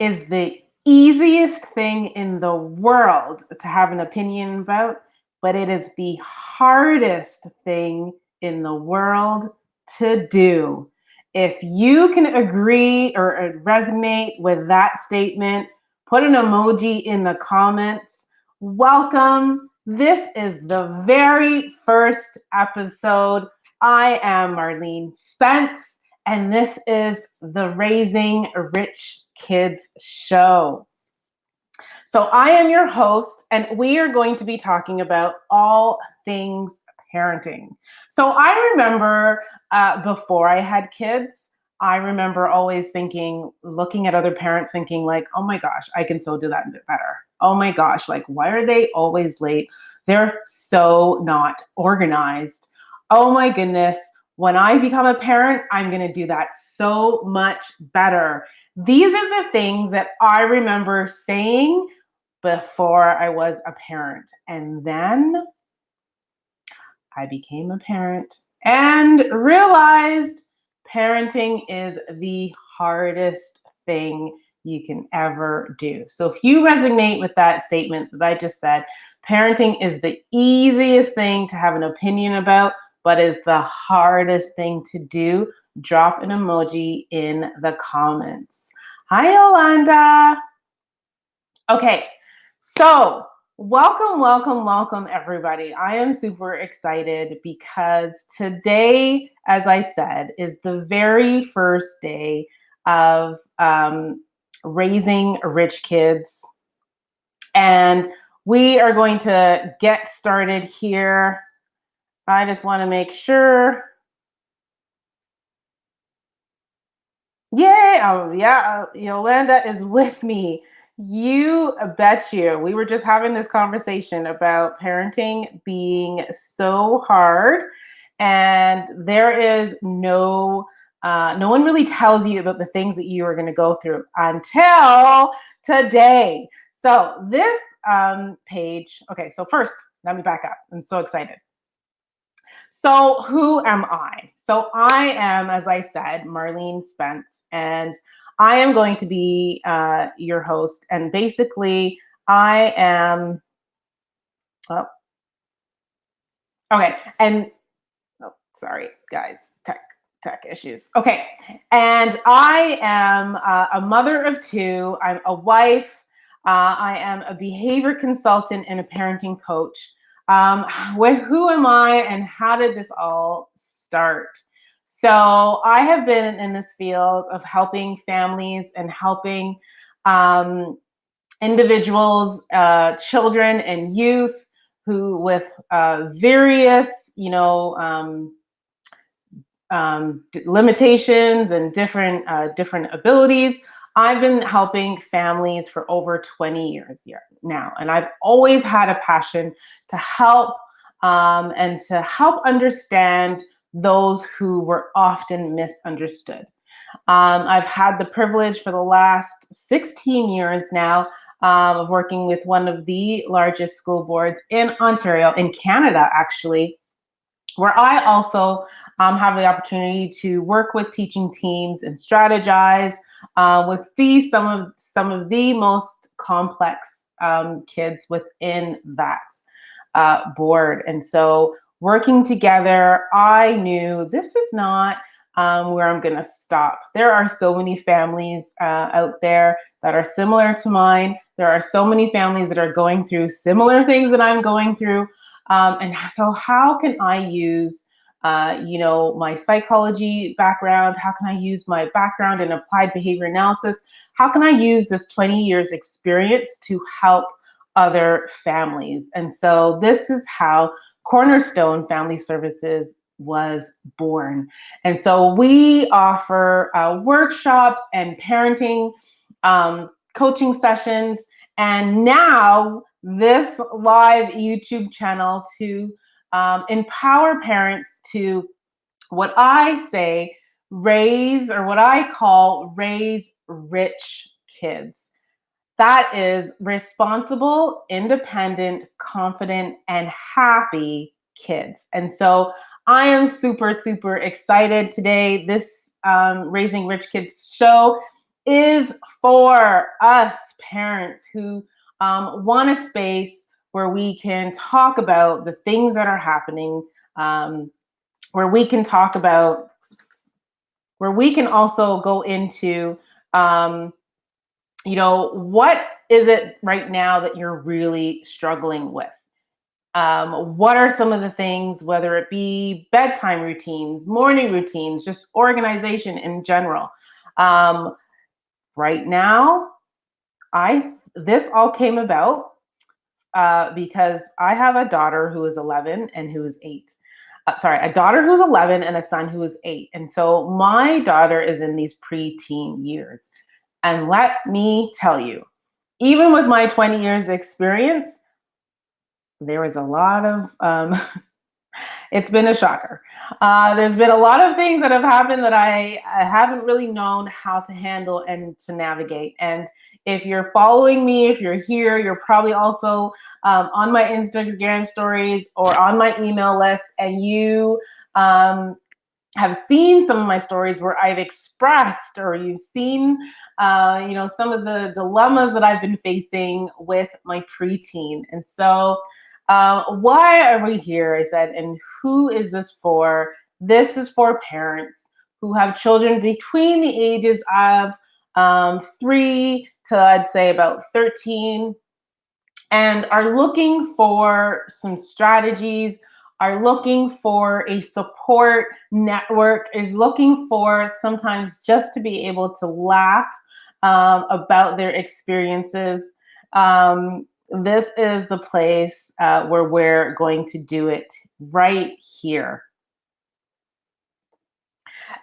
is the easiest thing in the world to have an opinion about, but it is the hardest thing in the world to do. If you can agree or resonate with that statement, put an emoji in the comments. Welcome. This is the very first episode. I am Marlene Spence, and this is the Raising Rich Kids show. So I am your host, and we are going to be talking about all things parenting. So I remember before I had kids, I remember always thinking, looking at other parents thinking like, oh my gosh, I can so do that a bit better. Oh my gosh, like why are they always late? They're so not organized. Oh my goodness, when I become a parent, I'm going to do that so much better. These are the things that I remember saying before I was a parent. And then I became a parent and realized parenting is the hardest thing you can ever do. So if you resonate with that statement that I just said, parenting is the easiest thing to have an opinion about, but is the hardest thing to do, drop an emoji in the comments. Hi, Yolanda. Okay, so welcome, everybody. I am super excited because today, as I said, is the very first day of Raising Rich Kids. And we are going to get started here. I just want to make sure. Yay! Oh, yeah, Yolanda is with me. You bet you. We were just having this conversation about parenting being so hard, and there is no one really tells you about the things that you are going to go through until today. So this page, okay, so first, let me back up. I'm so excited. So who am I? So I am, as I said, Marlene Spence, and I am going to be your host. And basically, I am. Oh, okay. And oh, sorry, guys, tech issues. Okay, and I am a mother of two. I'm a wife. I am a behavior consultant and a parenting coach. Who am I and how did this all start? So I have been in this field of helping families and helping individuals, children and youth who with various, limitations and different abilities. I've been helping families for over 20 years now, and I've always had a passion to help and to help understand those who were often misunderstood. I've had the privilege for the last 16 years now of working with one of the largest school boards in Ontario, in Canada, actually, where I also have the opportunity to work with teaching teams and strategize with some of the most complex kids within that board. And so working together, I knew this is not where I'm going to stop. There are so many families out there that are similar to mine. There are so many families that are going through similar things that I'm going through. And so how can I use, my psychology background? How can I use my background in applied behavior analysis? How can I use this 20 years experience to help other families? And so this is how Cornerstone Family Services was born. And so we offer workshops and parenting coaching sessions, and now this live YouTube channel to empower parents to what I say raise, or what I call raise rich kids. That is responsible, independent, confident, and happy kids. And so I am super excited today. This Raising Rich Kids show is for us parents who want a space where we can talk about the things that are happening, um, where we can talk about, where we can also go into, um, what is it right now that you're really struggling with? What are some of the things, whether it be bedtime routines, morning routines, just organization in general? Um, right now, I this all came about because I have a daughter who is 11 and who is 8. Sorry, a daughter who's 11 and a son who is 8. And so my daughter is in these preteen years. And let me tell you, even with my 20 years experience, there is a lot of it's been a shocker. There's been a lot of things that have happened that I haven't really known how to handle and to navigate. And if you're following me, if you're here, you're probably also on my Instagram stories or on my email list, and you have seen some of my stories where I've expressed, or you've seen, some of the dilemmas that I've been facing with my preteen. And so, why are we here? I said, and who is this for? This is for parents who have children between the ages of 3 to, I'd say, about 13, and are looking for some strategies, are looking for a support network, is looking for sometimes just to be able to laugh about their experiences. This is the place where we're going to do it right here.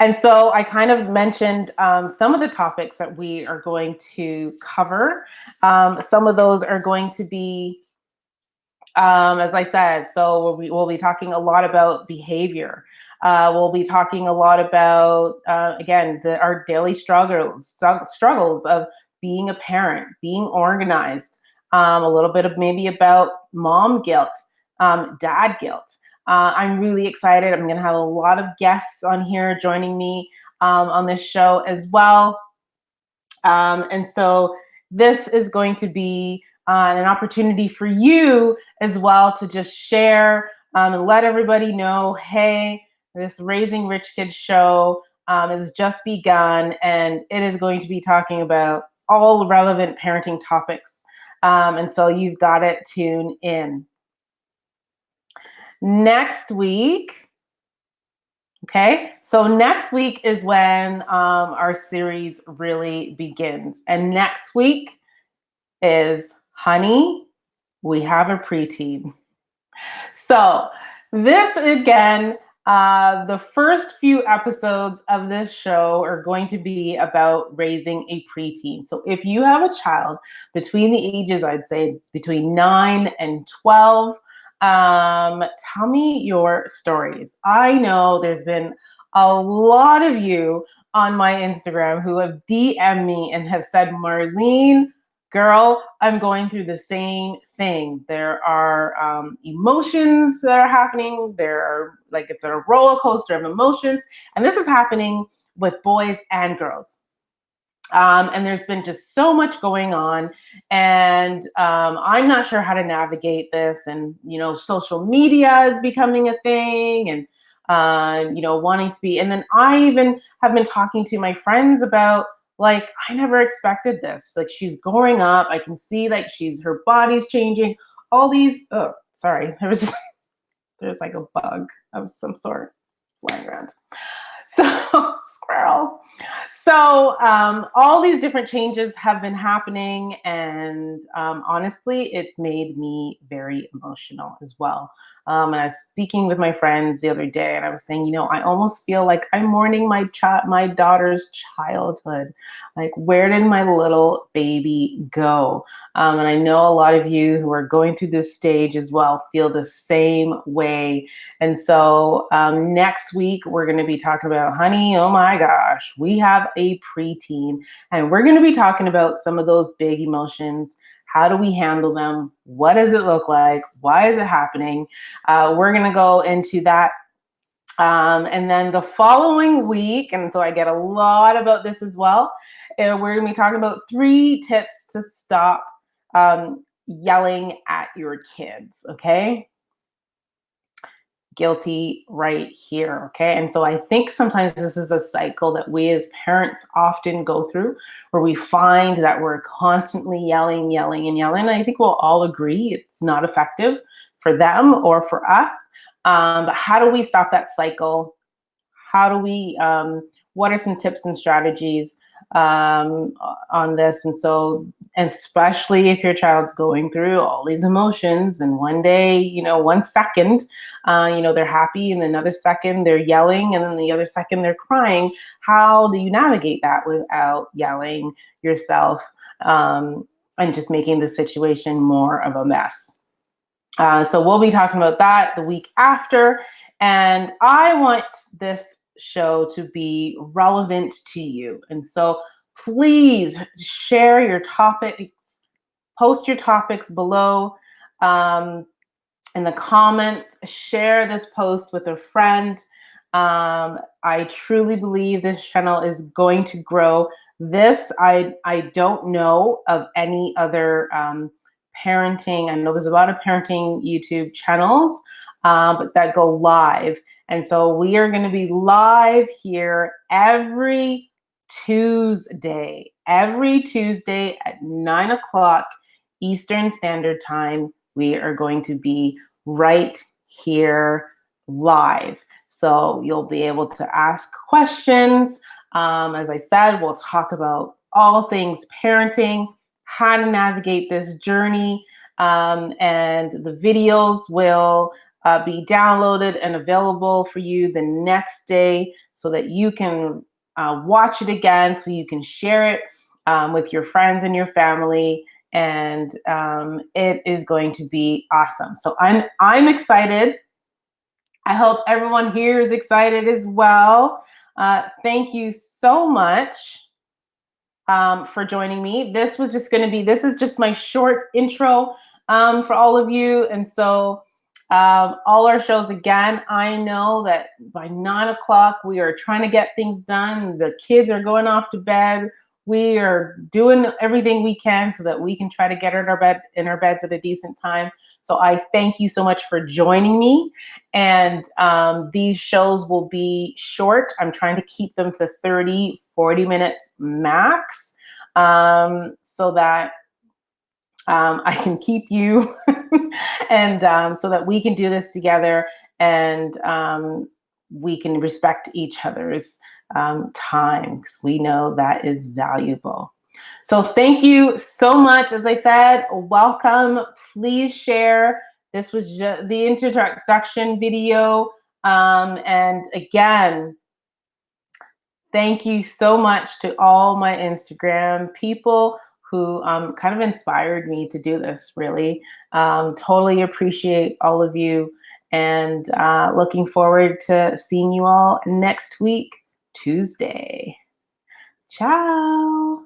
And so I kind of mentioned some of the topics that we are going to cover. Some of those are going to be, as I said, so we'll be talking a lot about behavior. We'll be talking a lot about, again, our daily struggles of being a parent, being organized, a little bit of maybe about mom guilt, dad guilt. I'm really excited. I'm going to have a lot of guests on here joining me on this show as well. And so this is going to be an opportunity for you as well to just share and let everybody know, hey, this Raising Rich Kids show has just begun, and it is going to be talking about all relevant parenting topics. And so you've got to tune in. Next week, okay, so next week is when our series really begins. And next week is, honey, we have a preteen. So this again, the first few episodes of this show are going to be about raising a preteen. So if you have a child between the ages, I'd say between 9 and 12, tell me your stories. I know there's been a lot of you on my Instagram who have DM'd me and have said, Marlene, girl, I'm going through the same thing. There are emotions that are happening. There are, like, it's a roller coaster of emotions. And this is happening with boys and girls. And there's been just so much going on. And I'm not sure how to navigate this. And, social media is becoming a thing. And, wanting to be. And then I even have been talking to my friends about, like, I never expected this. Like, she's growing up. I can see, like, her body's changing. All these, oh, sorry. There's like a bug of some sort flying around. So, squirrel. So, all these different changes have been happening, and honestly, it's made me very emotional as well. And I was speaking with my friends the other day, and I was saying, I almost feel like I'm mourning my daughter's childhood. Like, where did my little baby go? And I know a lot of you who are going through this stage as well feel the same way. And so next week, we're going to be talking about, honey, oh my gosh, we have a preteen. And we're going to be talking about some of those big emotions. How do we handle them? What does it look like? Why is it happening? We're going to go into that. And then the following week, and so I get a lot about this as well, we're going to be talking about 3 tips to stop yelling at your kids. Okay. Guilty right here. Okay. And so I think sometimes this is a cycle that we as parents often go through where we find that we're constantly yelling, yelling, and yelling. And I think we'll all agree it's not effective for them or for us. But how do we stop that cycle? How do we, what are some tips and strategies on this? And so, especially if your child's going through all these emotions, and one day, 1 second, they're happy, and another second they're yelling, and then the other second they're crying. How do you navigate that without yelling yourself and just making the situation more of a mess? So we'll be talking about that the week after. And I want this show to be relevant to you. And so please share your topics, post your topics below in the comments, share this post with a friend. I truly believe this channel is going to grow. I don't know of any other parenting. I know there's a lot of parenting YouTube channels, but that go live. And so we are going to be live here every Tuesday at 9 o'clock Eastern Standard Time. We are going to be right here live. So you'll be able to ask questions. As I said, we'll talk about all things parenting, how to navigate this journey, and the videos will be downloaded and available for you the next day so that you can watch it again, so you can share it with your friends and your family, and it is going to be awesome. So I'm excited. I hope everyone here is excited as well. Thank you so much for joining me. This is just my short intro for all of you. And so all our shows, again, I know that by 9 o'clock, we are trying to get things done. The kids are going off to bed. We are doing everything we can so that we can try to get in our beds at a decent time. So I thank you so much for joining me. And these shows will be short. I'm trying to keep them to 30, 40 minutes max, so that I can keep you and so that we can do this together, and we can respect each other's time, because we know that is valuable. So thank you so much. As I said, welcome. Please share. This was just the introduction video. And again, thank you so much to all my Instagram people who kind of inspired me to do this, really. Totally appreciate all of you, and looking forward to seeing you all next week, Tuesday. Ciao.